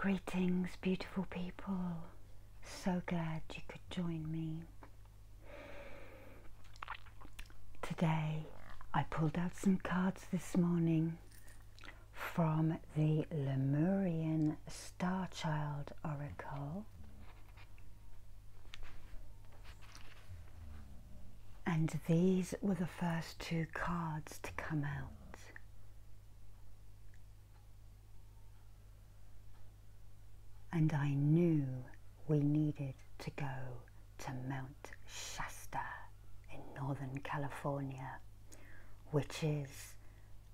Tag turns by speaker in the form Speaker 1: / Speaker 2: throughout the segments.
Speaker 1: Greetings, beautiful people. So glad you could join me. Today I pulled out some cards this morning from the Lemurian Starchild Oracle, and these were the first two cards to come out. And I knew we needed to go to Mount Shasta in Northern California, which is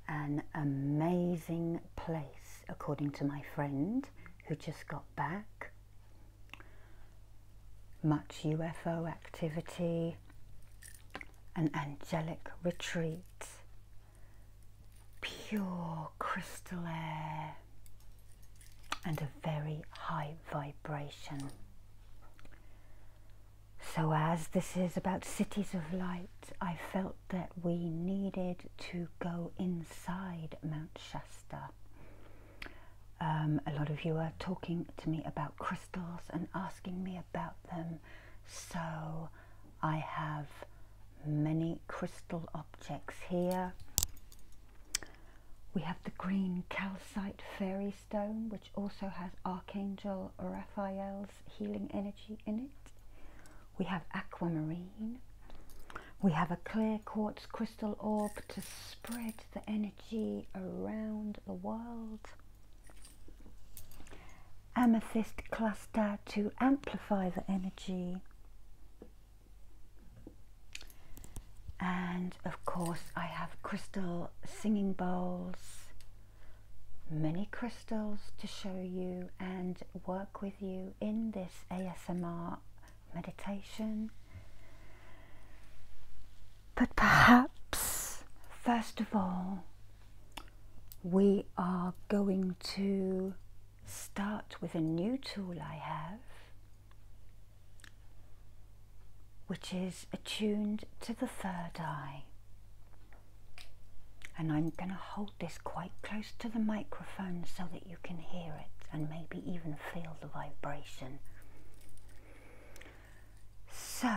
Speaker 1: an amazing place, according to my friend who just got back. Much UFO activity, an angelic retreat, pure crystal air, and a very high vibration. So as this is about cities of light, I felt that we needed to go inside Mount Shasta. A lot of you are talking to me about crystals and asking me about them, so I have many crystal objects here. We have the green calcite fairy stone, which also has Archangel Raphael's healing energy in it. We have aquamarine. We have a clear quartz crystal orb to spread the energy around the world. Amethyst cluster to amplify the energy. And of course I have crystal singing bowls, many crystals to show you and work with you in this ASMR meditation. But perhaps first of all we are going to start with a new tool I have, which is attuned to the third eye. And I'm going to hold this quite close to the microphone so that you can hear it and maybe even feel the vibration. So,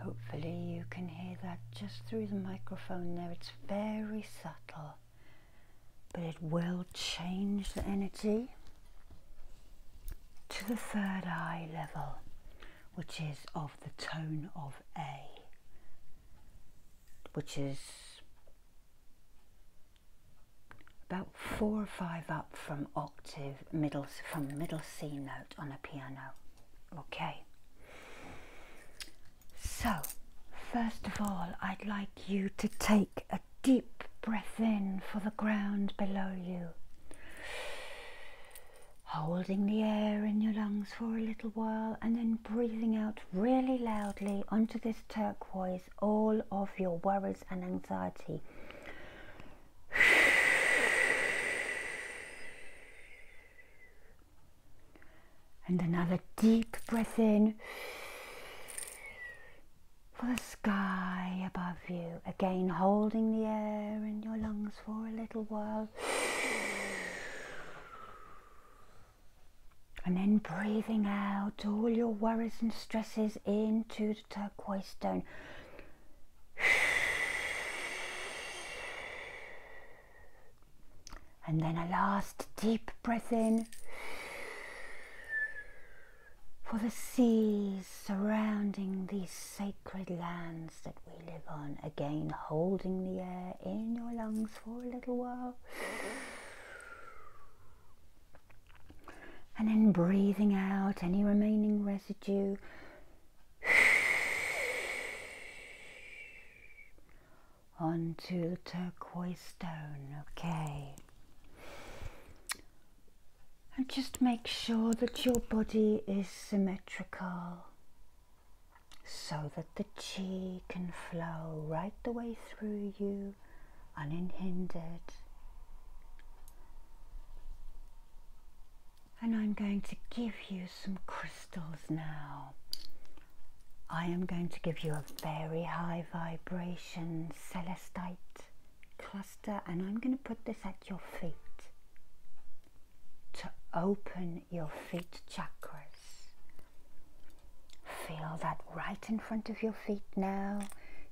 Speaker 1: hopefully you can hear that just through the microphone there. It's very subtle, but it will change the energy to the third eye level, which is of the tone of A, which is about 4 or 5 up from octave, middle C note on a piano. Okay. So, first of all, I'd like you to take a deep breath in for the ground below you, holding the air in your lungs for a little while and then breathing out really loudly onto this turquoise all of your worries and anxiety. And another deep breath in for the sky above you, again holding the air in your lungs for a little while, and then breathing out all your worries and stresses into the turquoise stone. And then a last deep breath in for the seas surrounding these sacred lands that we live on, again holding the air in your lungs for a little while, and then breathing out any remaining residue on to the turquoise stone, okay? And just make sure that your body is symmetrical so that the chi can flow right the way through you unhindered. And I'm going to give you some crystals now. I am going to give you a very high vibration Celestite cluster, and I'm going to put this at your feet to open your feet chakras. Feel that right in front of your feet now.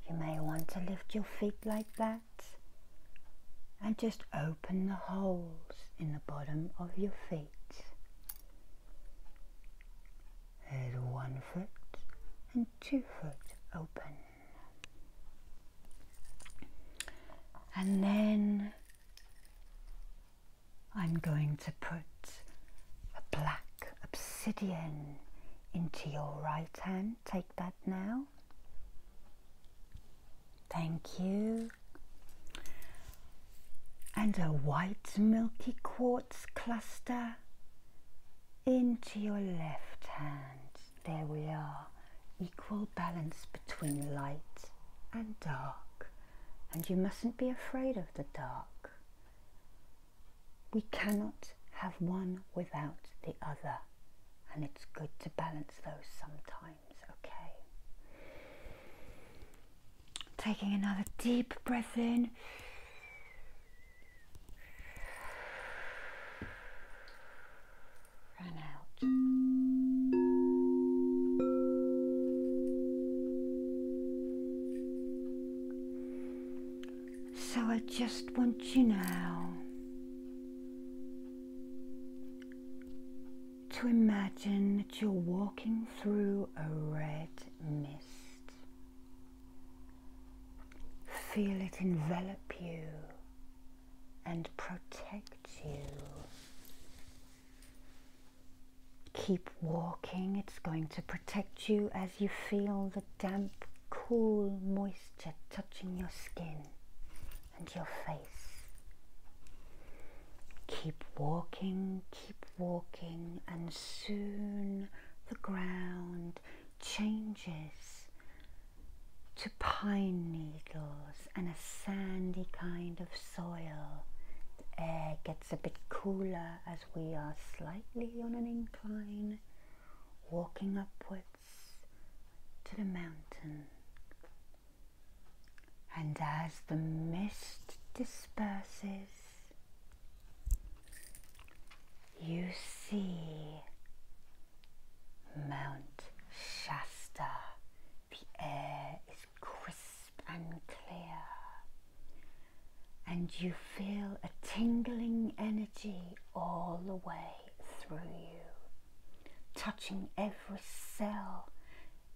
Speaker 1: You may want to lift your feet like that and just open the holes in the bottom of your feet. There's 1 foot and 2 foot open. And then I'm going to put a black obsidian into your right hand. Take that now. Thank you. And a white milky quartz cluster into your left hand. There we are. Equal balance between light and dark. And you mustn't be afraid of the dark. We cannot have one without the other. And it's good to balance those sometimes, okay? Taking another deep breath in. And out. So I just want you now to imagine that you're walking through a red mist. Feel it envelop you and protect you. Keep walking, it's going to protect you as you feel the damp, cool moisture touching your skin and your face. Keep walking, and soon the ground changes to pine needles and a sandy kind of soil. The air gets a bit cooler as we are slightly on an incline, walking upwards to the mountain. And as the mist disperses, you see Mount Shasta. The air is crisp and clear, and you feel a tingling energy all the way through you, touching every cell,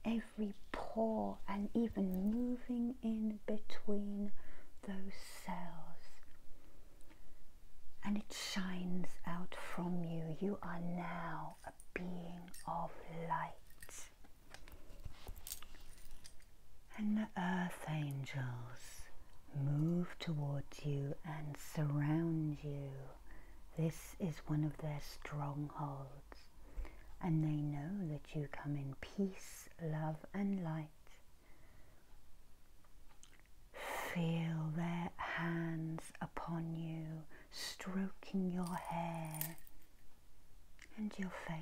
Speaker 1: every pore, and even moving in between those cells. And it shines out from you. You are now a being of light. And the earth angels move towards you and surround you. This is one of their strongholds, and they know that you come in peace, love and light. Feel their hands upon you, stroking your hair and your face.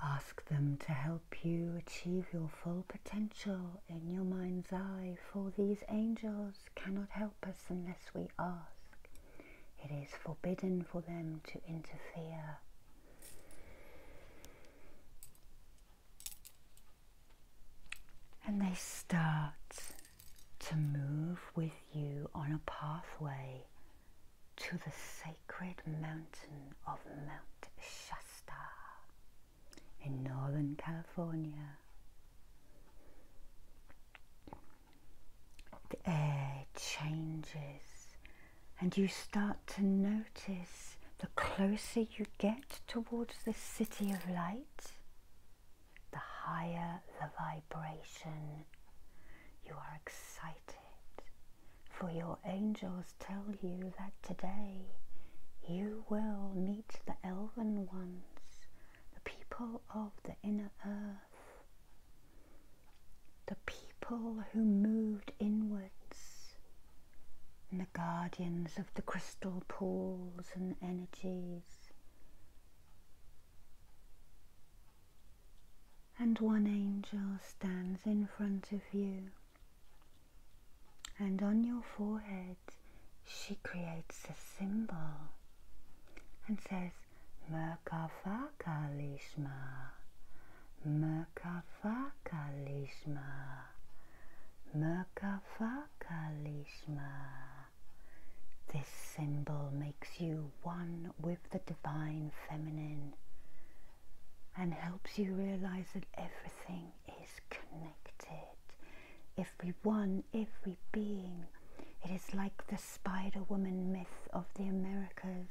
Speaker 1: Ask them to help you achieve your full potential in your mind's eye, for these angels cannot help us unless we ask. It is forbidden for them to interfere. And they start to move with you on a pathway to the sacred mountain of Mount Shasta in Northern California. The air changes and you start to notice the closer you get towards the city of light, the higher the vibration. elation. You are excited, for your angels tell you that today you will meet the elven ones, the people of the inner earth, the people who moved inwards, and the guardians of the crystal pools and energies. And one angel stands in front of you, and on your forehead she creates a symbol and says, Merkafaka Lishma, Merkafaka Lishma, Merkafaka Lishma. This symbol makes you one with the divine feminine and helps you realize that everything is connected. Everyone, every being. It is like the Spider Woman myth of the Americas.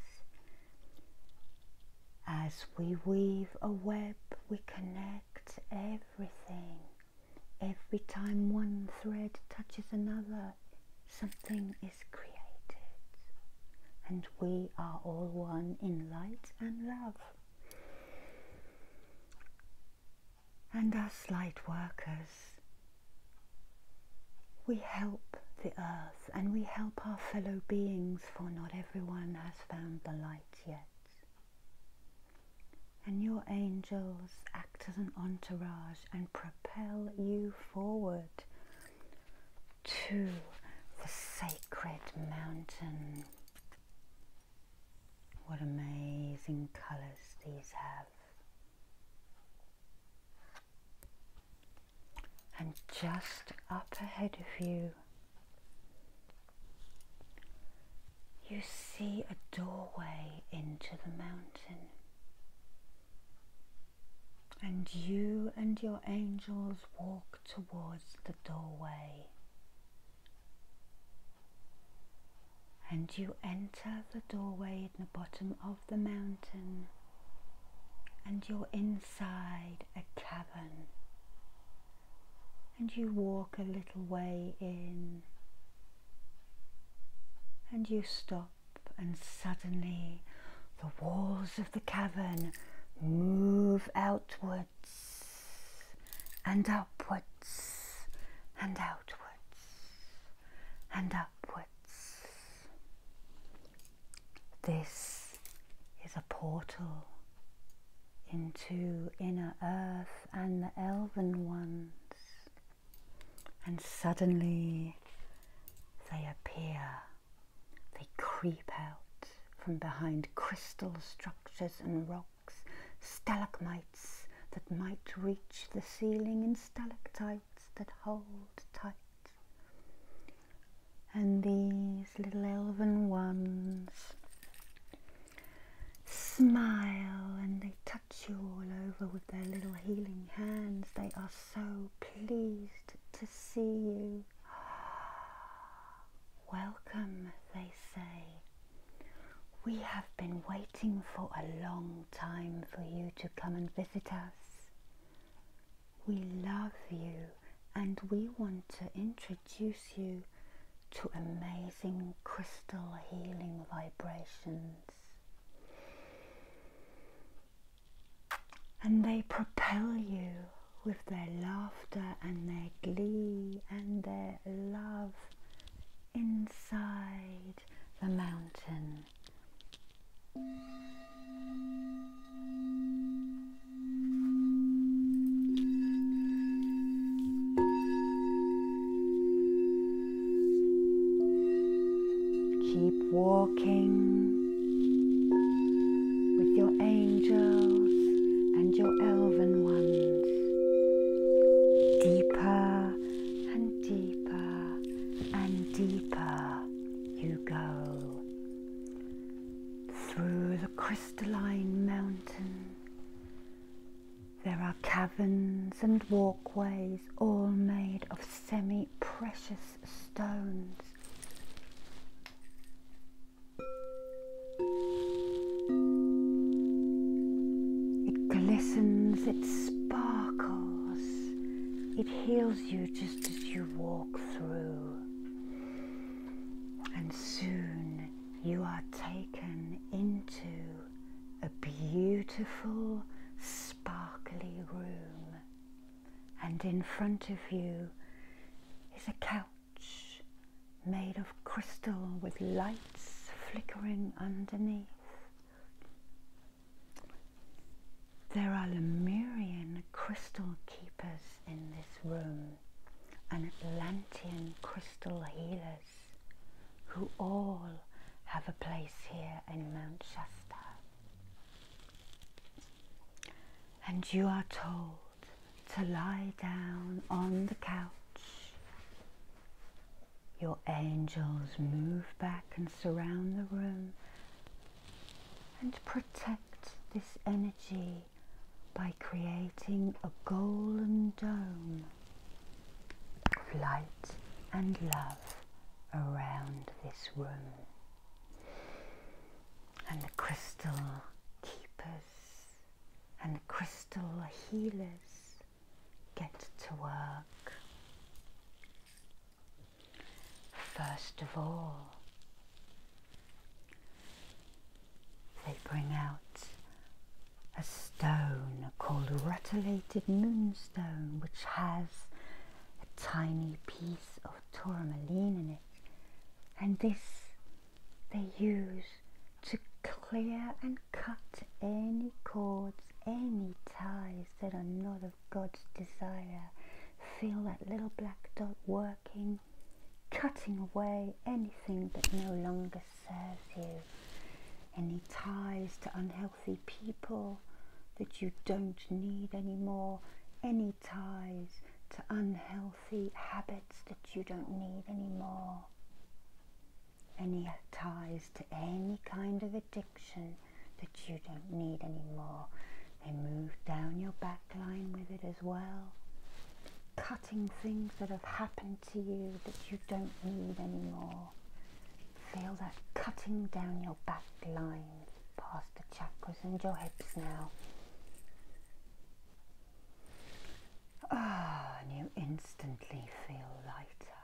Speaker 1: As we weave a web, we connect everything. Every time one thread touches another, something is created. And we are all one in light and love. And us Lightworkers, we help the earth and we help our fellow beings, for not everyone has found the light yet. And your angels act as an entourage and propel you forward to the sacred mountain. What amazing colours these have. And just up ahead of you, you see a doorway into the mountain. And you and your angels walk towards the doorway. And you enter the doorway in the bottom of the mountain. And you're inside a cavern. And you walk a little way in, and you stop, and suddenly the walls of the cavern move outwards and upwards and outwards and upwards. This is a portal into inner earth and the elven ones. And suddenly they appear, they creep out from behind crystal structures and rocks, stalagmites that might reach the ceiling and stalactites that hold tight. And these little elven ones smile and they touch you all over with their little healing hands. They are so pleased to see you. Welcome, they say. We have been waiting for a long time for you to come and visit us. We love you and we want to introduce you to amazing crystal healing vibrations. And they propel you with their laughter and their glee and their love inside the mountain. Keep walking with your angels and your elven ones, deeper and deeper and deeper you go, through the crystalline mountain. There are caverns and walkways, all made of semi-precious stones. It glistens, it sparkles it heals you just as you walk through. And soon you are taken into a beautiful, sparkly room. And in front of you is a couch made of crystal with lights flickering underneath. There are Lemurian crystal keepers in this room and Atlantean crystal healers who all have a place here in Mount Shasta. And you are told to lie down on the couch. Your angels move back and surround the room and protect this energy by creating a golden dome of light and love around this room. And the crystal keepers and the crystal healers get to work. First of all, they bring out a stone called rutilated moonstone, which has a tiny piece of tourmaline in it, and this they use to clear and cut any cords, any ties that are not of God's desire. Feel that little black dot working, cutting away anything that no longer serves you. Any ties to unhealthy people that you don't need anymore. Any ties to unhealthy habits that you don't need anymore. Any ties to any kind of addiction that you don't need anymore. They move down your back line with it as well, cutting things that have happened to you that you don't need anymore. Feel that cutting down your back line past the chakras and your hips now. And you instantly feel lighter.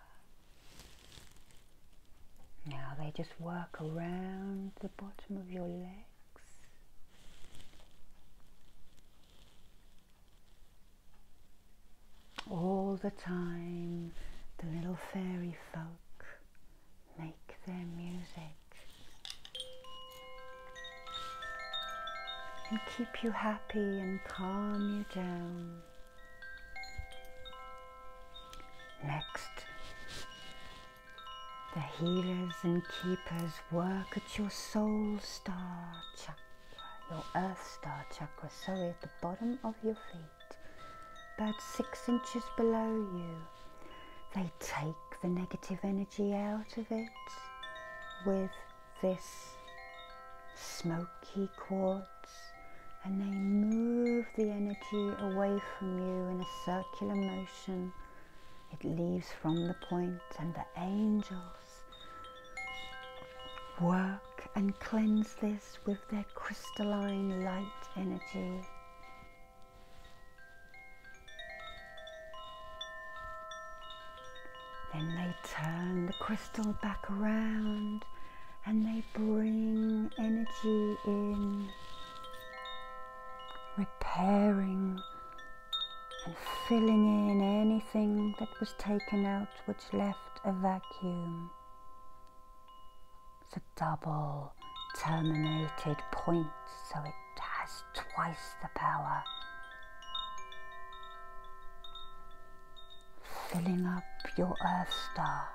Speaker 1: Now they just work around the bottom of your legs. All the time, the little fairy folk make their music and keep you happy and calm you down. Next, the healers and keepers work at your soul star chakra, your earth star chakra, sorry, at the bottom of your feet, about 6 inches below you. They take the negative energy out of it with this smoky quartz, and they move the energy away from you in a circular motion. It leaves from the point, and the angels work and cleanse this with their crystalline light energy. Then they turn the crystal back around and they bring energy in, repairing and filling in anything that was taken out which left a vacuum. It's a double terminated point, so it has twice the power. Filling up your Earth star.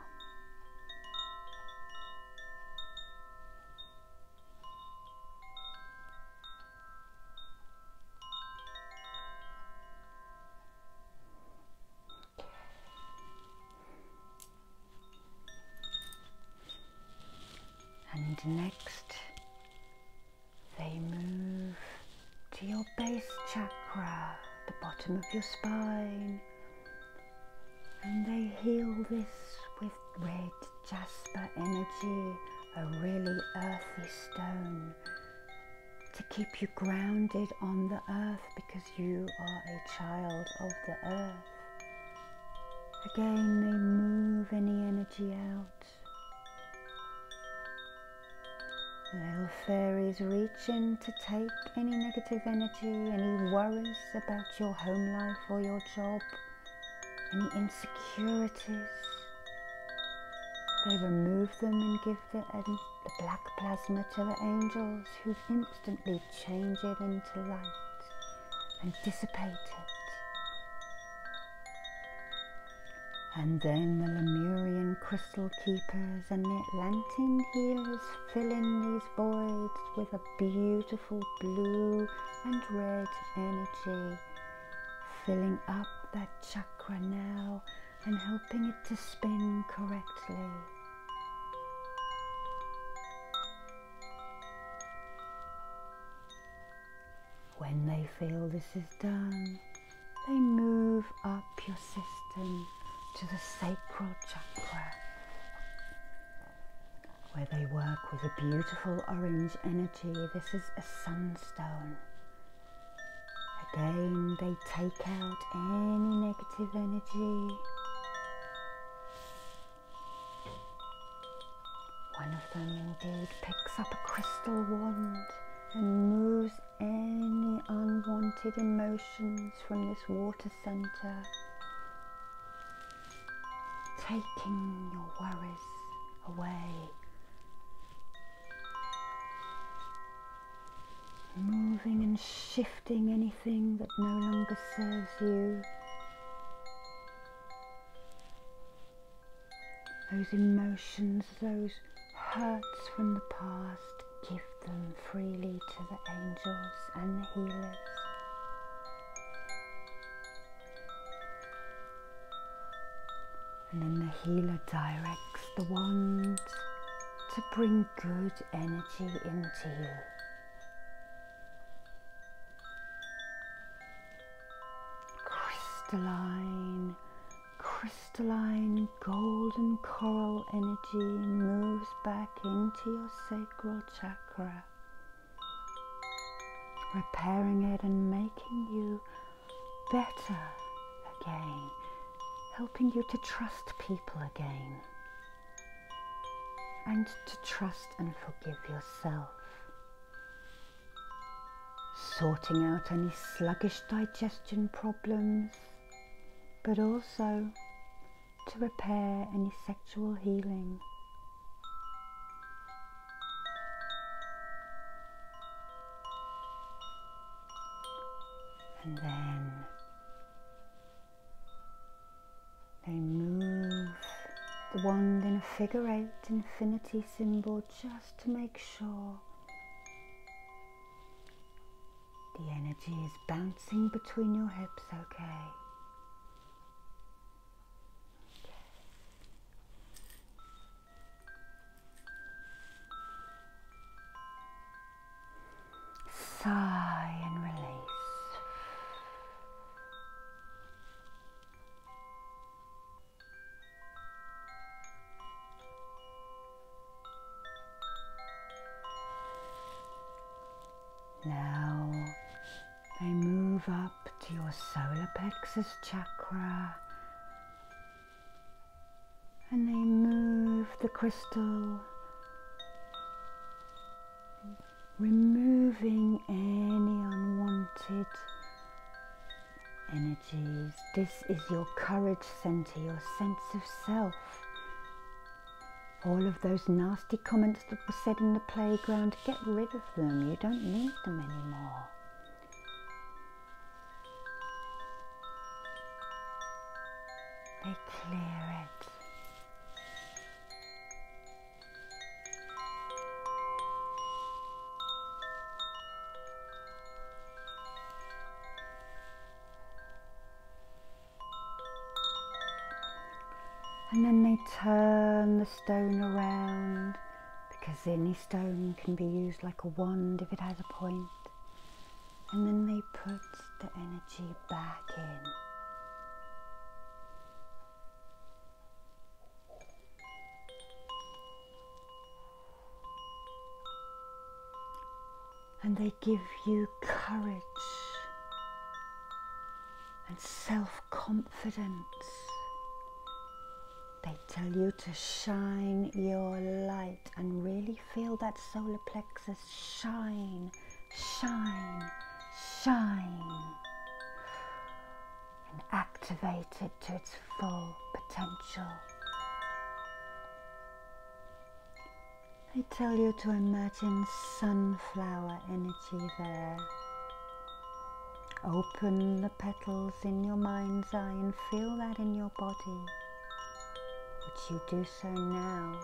Speaker 1: And next, they move to your base chakra, the bottom of your spine, and they heal this with red jasper energy, a really earthy stone, to keep you grounded on the earth, because you are a child of the earth. Again, they move any energy out. The little fairies reach in to take any negative energy, any worries about your home life or your job, any insecurities. They remove them and give the black plasma to the angels, who instantly change it into light and dissipate it. And then the Lemurian crystal keepers and the Atlantean healers fill in these voids with a beautiful blue and red energy, filling up that chakra now and helping it to spin correctly. When they feel this is done, they move up your system to the sacral chakra, where they work with a beautiful orange energy. This is a sunstone. Again, they take out any negative energy. One of them indeed picks up a crystal wand and moves any unwanted emotions from this water center, taking your worries away, moving and shifting anything that no longer serves you. Those emotions, those hurts from the past, give them freely to the angels and the healers. And then the healer directs the wand to bring good energy into you. Crystalline golden coral energy moves back into your sacral chakra, repairing it and making you better again, helping you to trust people again, and to trust and forgive yourself, sorting out any sluggish digestion problems, but also to repair any sexual healing. And then they move the wand in a figure 8 infinity symbol, just to make sure the energy is bouncing between your hips, okay? Sigh and release. Now they move up to your solar plexus chakra, and they move the crystal, removing any unwanted energies. This is your courage center, your sense of self. All of those nasty comments that were said in the playground, get rid of them. You don't need them anymore. They clear it. And then they turn the stone around, because any stone can be used like a wand if it has a point. And then they put the energy back in. And they give you courage and self-confidence They tell you to shine your light and really feel that solar plexus shine, shine, shine, and activate it to its full potential. They tell you to imagine sunflower energy there. Open the petals in your mind's eye and feel that in your body, which you do so now.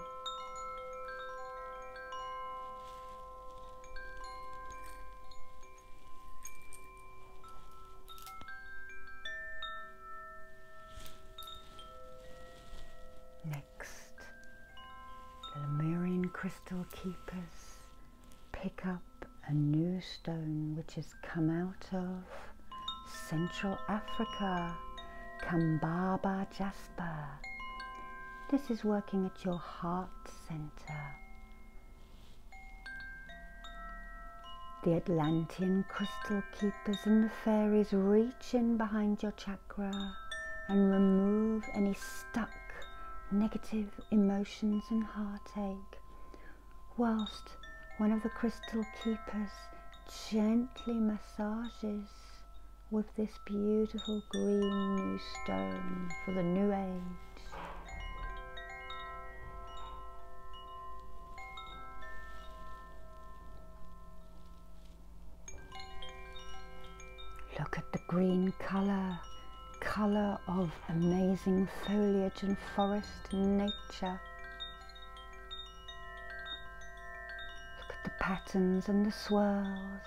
Speaker 1: Next, the Lemurian crystal keepers pick up a new stone which has come out of Central Africa, Kambaba Jasper. This is working at your heart center. The Atlantean crystal keepers and the faeries reach in behind your chakra and remove any stuck negative emotions and heartache, whilst one of the crystal keepers gently massages with this beautiful green new stone for the new age. Look at the green colour of amazing foliage and forest and nature. Look at the patterns and the swirls.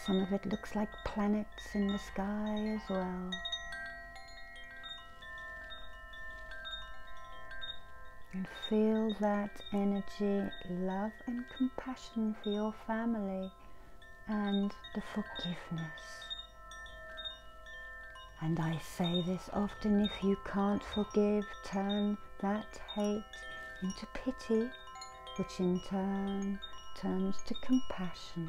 Speaker 1: Some of it looks like planets in the sky as well. And feel that energy, love and compassion for your family and the forgiveness. And I say this often, if you can't forgive, turn that hate into pity, which in turn turns to compassion.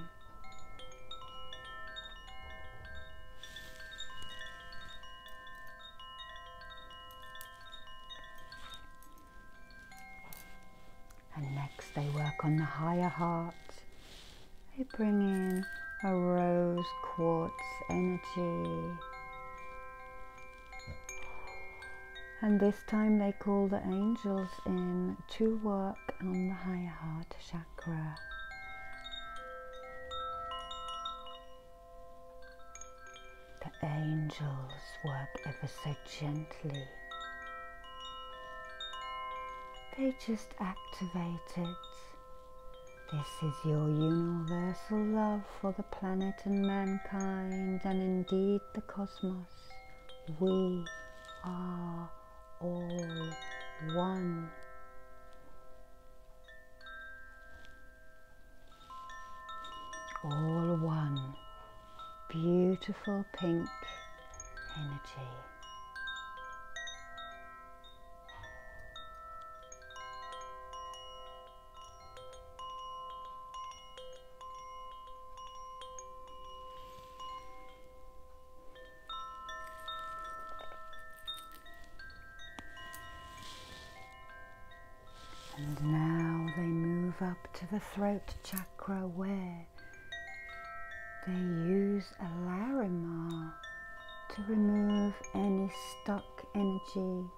Speaker 1: And next they work on the higher heart. They bring in a rose quartz energy. And this time they call the angels in to work on the higher heart chakra. The angels work ever so gently. They just activate it. This is your universal love for the planet and mankind, and indeed the cosmos. We are all one. All one. Beautiful pink energy. And now they move up to the throat chakra, where they use a Larima to remove any stuck energy,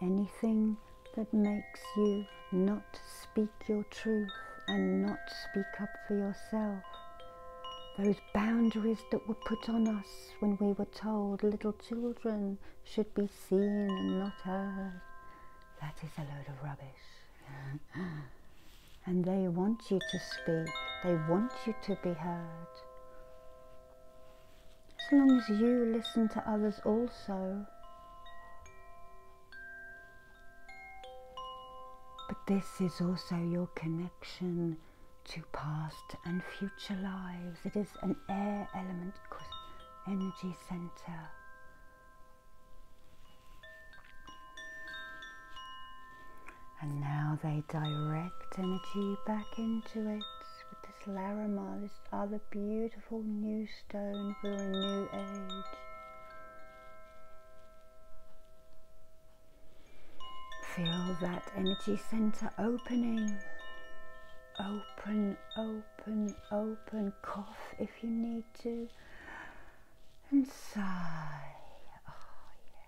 Speaker 1: anything that makes you not speak your truth and not speak up for yourself. Those boundaries that were put on us when we were told little children should be seen and not heard. That is a load of rubbish. And they want you to speak. They want you to be heard. As long as you listen to others also. But this is also your connection to past and future lives. It is an air element energy center. And now they direct energy back into it with this Larima, this other beautiful new stone for a new age. Feel that energy center opening. Open, open, open. Cough if you need to. And sigh. Oh, yes.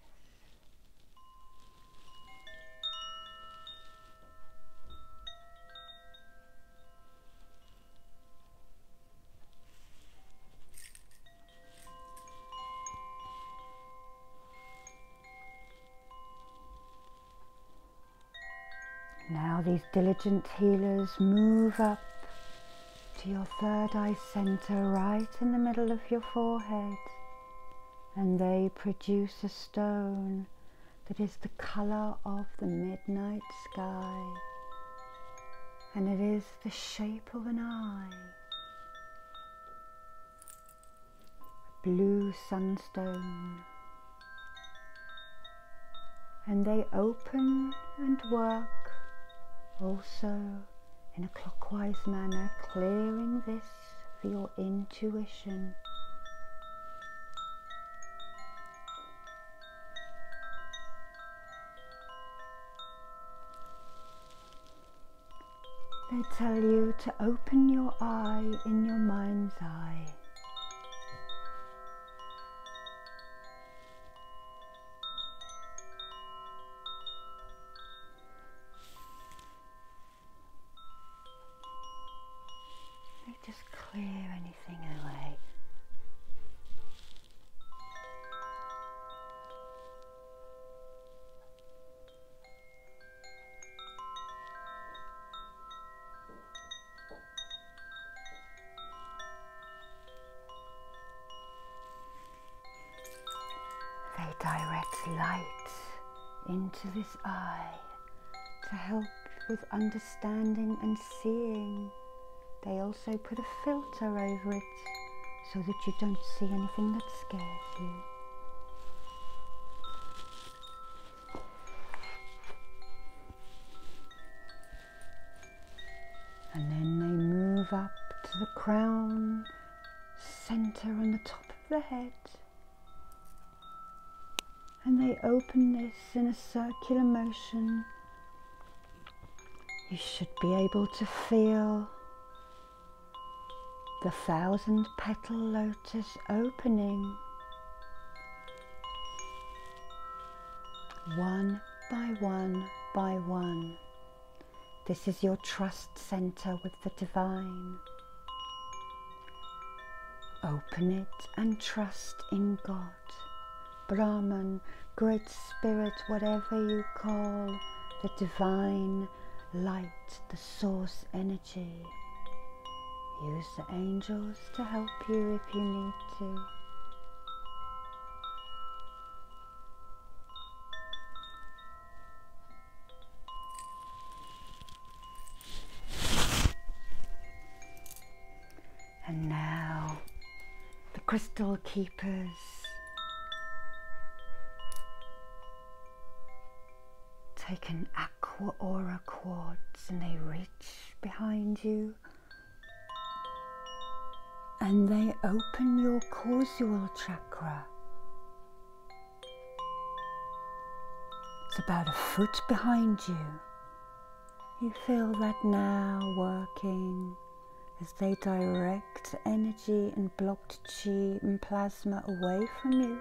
Speaker 1: Now these diligent healers move up to your third eye center, right in the middle of your forehead, and they produce a stone that is the color of the midnight sky, and it is the shape of an eye, blue sunstone, and they open and work also in a clockwise manner, clearing this for your intuition. They tell you to open your eye in your mind's eye. Just clear anything away. They direct light into this eye to help with understanding and seeing. They also put a filter over it so that you don't see anything that scares you. And then they move up to the crown center on the top of the head. And they open this in a circular motion. You should be able to feel the 1,000-petal lotus opening, one by one by one. This is your trust center with the divine. Open it and trust in God, Brahman, Great Spirit, whatever you call the divine light, the source energy. Use the angels to help you if you need to. And now, the crystal keepers take an Aqua aura quartz and they reach behind you. And they open your causal chakra. It's about a foot behind you. You feel that now working as they direct energy and blocked chi and plasma away from you.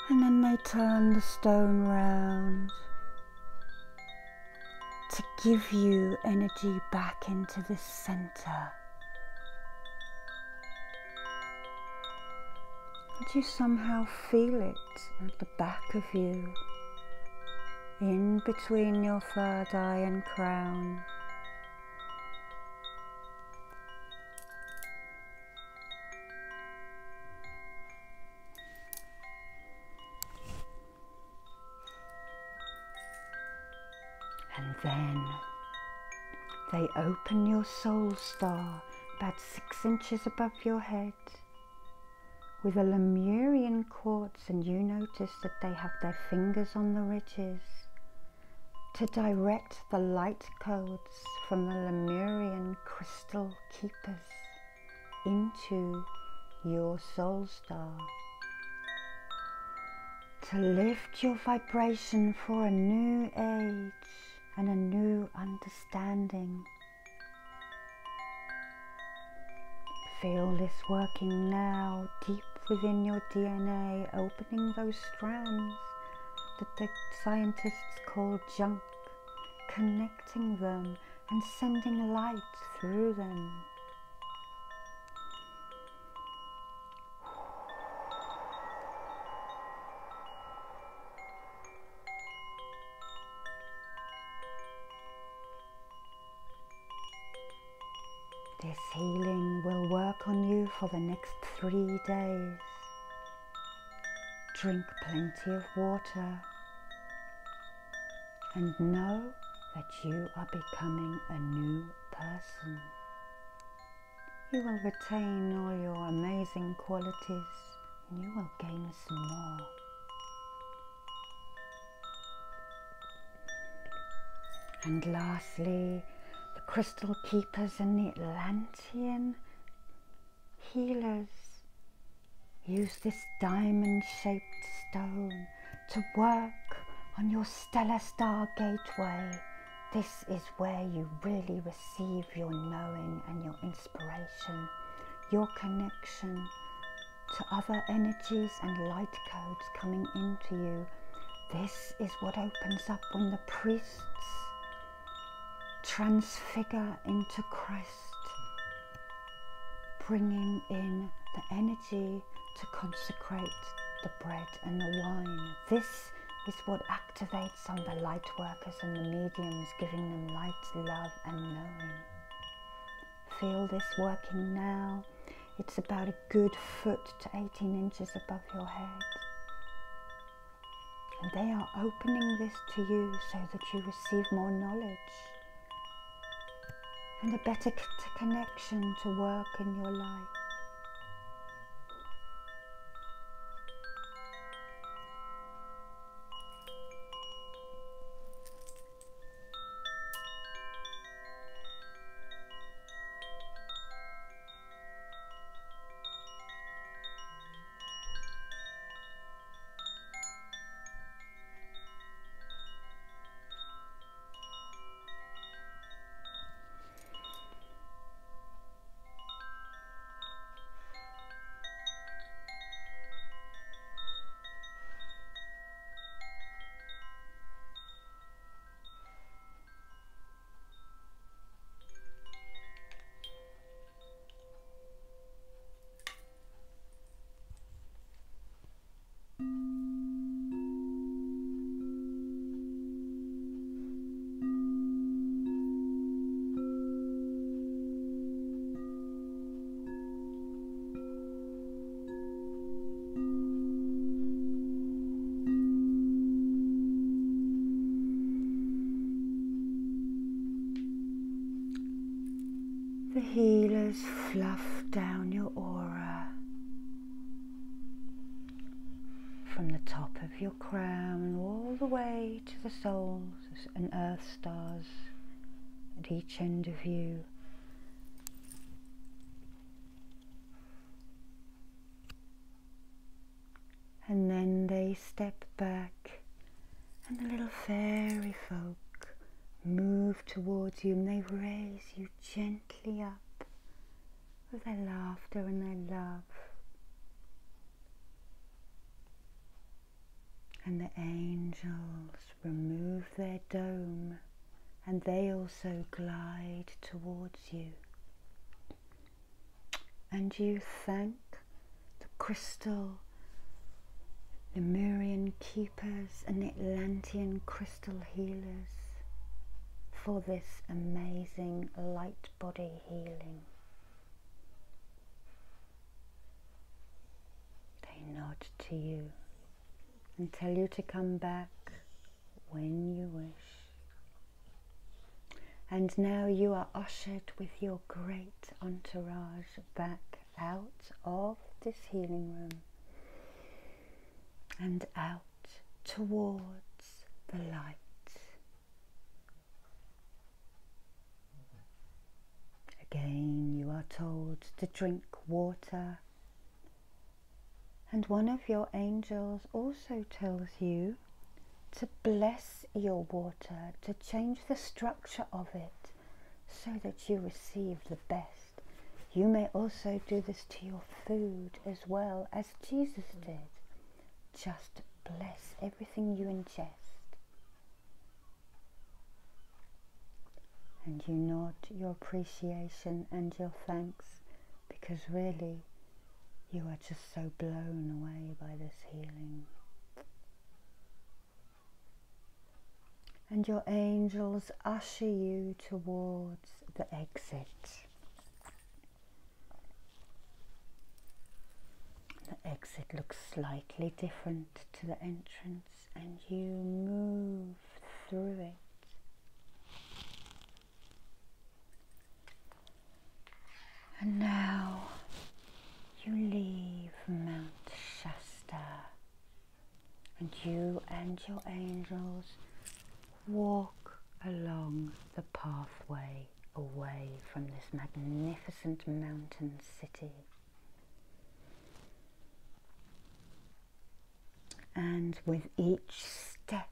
Speaker 1: And then they turn the stone round to give you energy back into the center. And you somehow feel it at the back of you, in between your third eye and crown. And then they open your soul star about 6 inches above your head with a Lemurian Quartz, and you notice that they have their fingers on the ridges to direct the light codes from the Lemurian crystal keepers into your soul star, to lift your vibration for a new age and a new understanding. Feel this working now, deep within your DNA, opening those strands that the scientists call junk, connecting them and sending light through them. This healing will work on you for the next 3 days. Drink plenty of water and know that you are becoming a new person. You will retain all your amazing qualities and you will gain some more. And lastly, the crystal keepers and the Atlantean healers use this diamond-shaped stone to work on your stellar star gateway. This is where you really receive your knowing and your inspiration, your connection to other energies and light codes coming into you. This is what opens up when the priests transfigure into Christ, bringing in the energy to consecrate the bread and the wine. This is what activates on the light workers and the mediums, giving them light, love and knowing. Feel this working now. It's about a good foot to 18 inches above your head. And they are opening this to you so that you receive more knowledge and a better connection to work in your life. The healers fluff down your aura from the top of your crown all the way to the soles and earth stars at each end of you. And then they step back and the little fairy folk move towards you and they raise you gently up with their laughter and their love. And the angels remove their dome and they also glide towards you. And you thank the crystal Lemurian keepers and the Atlantean crystal healers for this amazing light body healing. They nod to you and tell you to come back when you wish. And now you are ushered with your great entourage back out of this healing room and out towards the light. Again, you are told to drink water And one of your angels also tells you to bless your water, to change the structure of it so that you receive the best. You may also do this to your food as well, as Jesus did. Just bless everything you ingest. And you nod your appreciation and your thanks, because really you are just so blown away by this healing. And your angels usher you towards the exit. The exit looks slightly different to the entrance, and you move through it. And now you leave Mount Shasta, and you and your angels walk along the pathway away from this magnificent mountain city. And with each step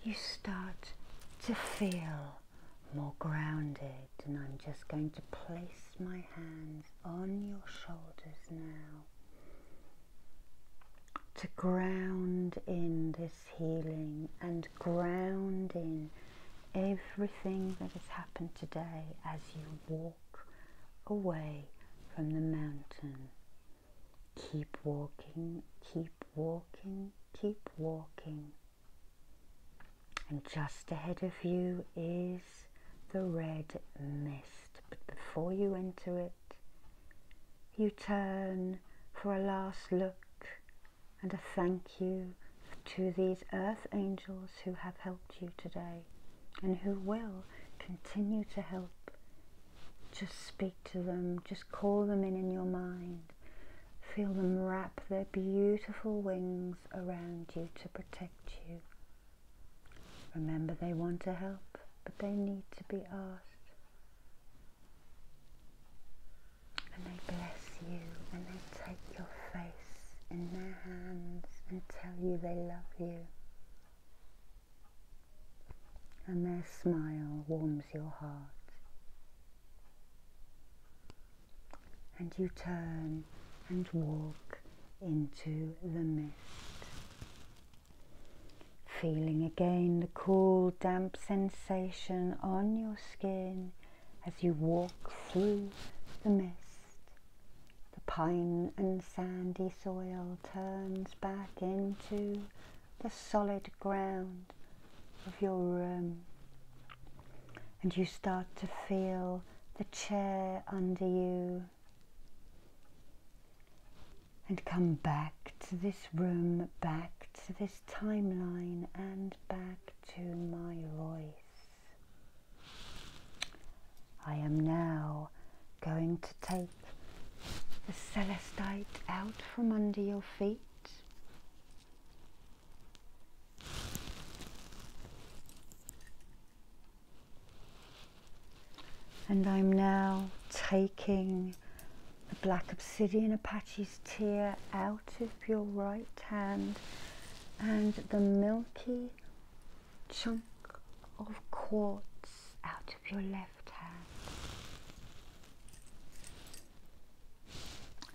Speaker 1: you start to feel more grounded, and I'm just going to place my hands on your shoulders now to ground in this healing and ground in everything that has happened today as you walk away from the mountain. Keep walking, keep walking, keep walking. And just ahead of you is the red mist. But before you enter it, you turn for a last look and a thank you to these earth angels who have helped you today and who will continue to help. Just speak to them, just call them in your mind. Feel them wrap their beautiful wings around you to protect you. Remember, they want to help, but they need to be asked. And they bless you, and they take your face in their hands and tell you they love you. And their smile warms your heart. And you turn and walk into the mist. Feeling again the cool, damp sensation on your skin as you walk through the mist. The pine and sandy soil turns back into the solid ground of your room, and you start to feel the chair under you, and come back to this room, back to this timeline, and back to my voice. I am now going to take the Celestite out from under your feet. And I'm now taking the black obsidian Apache's tear out of your right hand and the milky chunk of quartz out of your left hand.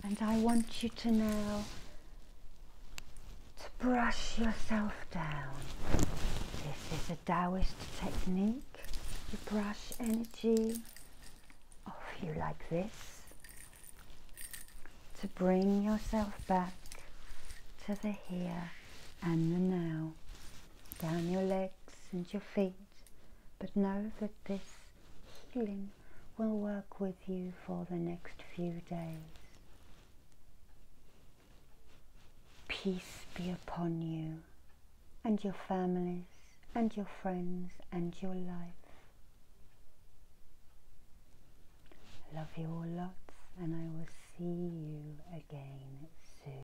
Speaker 1: And I want you to now to brush yourself down. This is a Taoist technique. You brush energy off you like this to bring yourself back to the here and the now, down your legs and your feet. But know that this healing will work with you for the next few days. Peace be upon you and your families and your friends and your life. I love you all lots, and I will see you again